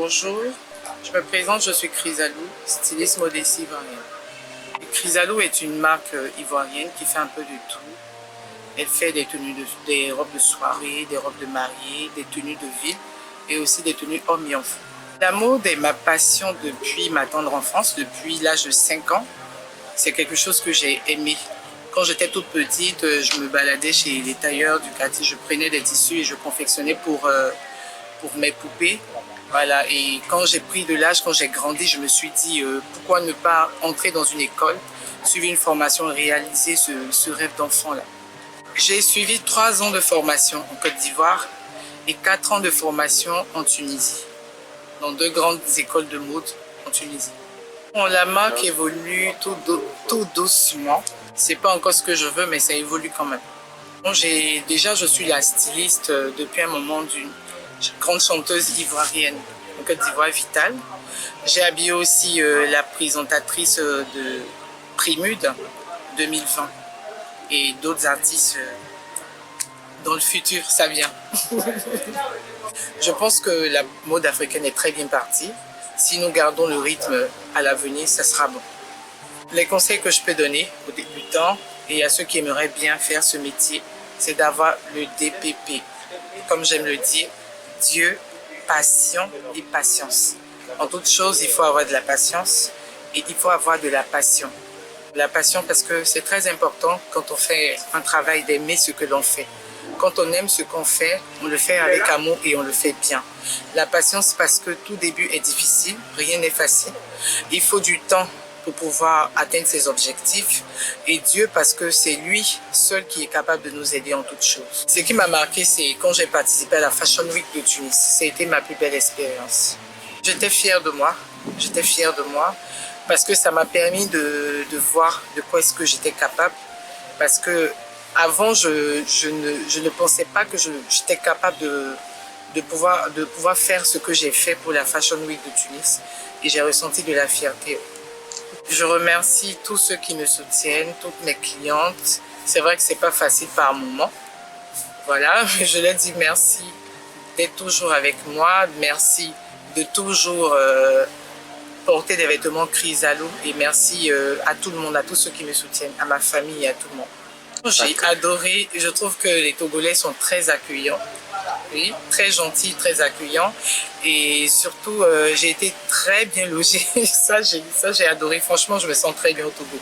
Bonjour, je me présente, je suis Chrysalou, styliste modestie ivoirienne. Chrysalou est une marque ivoirienne qui fait un peu de tout. Elle fait des robes de soirée, des robes de mariée, des tenues de ville et aussi des tenues hommes et enfants. La mode est ma passion depuis ma tendre enfance, depuis l'âge de 5 ans. C'est quelque chose que j'ai aimé. Quand j'étais toute petite, je me baladais chez les tailleurs du quartier, je prenais des tissus et je confectionnais pour mes poupées. Voilà, et quand j'ai pris de l'âge, quand j'ai grandi, je me suis dit pourquoi ne pas entrer dans une école, suivre une formation et réaliser ce rêve d'enfant-là. J'ai suivi 3 ans de formation en Côte d'Ivoire et 4 ans de formation en Tunisie, dans 2 grandes écoles de mode en Tunisie. Bon, la marque évolue tout doucement. C'est pas encore ce que je veux, mais ça évolue quand même. Bon, je suis la styliste depuis un moment d'une grande chanteuse ivoirienne en Côte d'Ivoire, Vital. J'ai habillé aussi la présentatrice de Prémude 2020 et d'autres artistes dans le futur, ça vient. Je pense que la mode africaine est très bien partie. Si nous gardons le rythme à l'avenir, ça sera bon. Les conseils que je peux donner aux débutants et à ceux qui aimeraient bien faire ce métier, c'est d'avoir le DPP. Comme j'aime le dire, Dieu, passion et patience. En toute chose, il faut avoir de la patience et il faut avoir de la passion. La passion parce que c'est très important quand on fait un travail d'aimer ce que l'on fait. Quand on aime ce qu'on fait, on le fait avec amour et on le fait bien. La patience parce que tout début est difficile, rien n'est facile. Il faut du temps pour pouvoir atteindre ses objectifs. Et Dieu parce que c'est lui seul qui est capable de nous aider en toutes choses. Ce qui m'a marqué, c'est quand j'ai participé à la Fashion Week de Tunis. Ça a été ma plus belle expérience. J'étais fière de moi. J'étais fière de moi parce que ça m'a permis de voir de quoi est-ce que j'étais capable. Parce que avant, je ne pensais pas que j'étais capable de pouvoir faire ce que j'ai fait pour la Fashion Week de Tunis. Et j'ai ressenti de la fierté. Je remercie tous ceux qui me soutiennent, toutes mes clientes. C'est vrai que c'est pas facile par moment. Voilà, je leur dis merci d'être toujours avec moi. Merci de toujours porter des vêtements Chrysalou. Et merci à tout le monde, à tous ceux qui me soutiennent, à ma famille et à tout le monde. J'ai adoré, je trouve que les Togolais sont très accueillants, oui, très gentils, très accueillants et surtout j'ai été très bien logée, ça j'ai adoré, franchement je me sens très bien au Togo.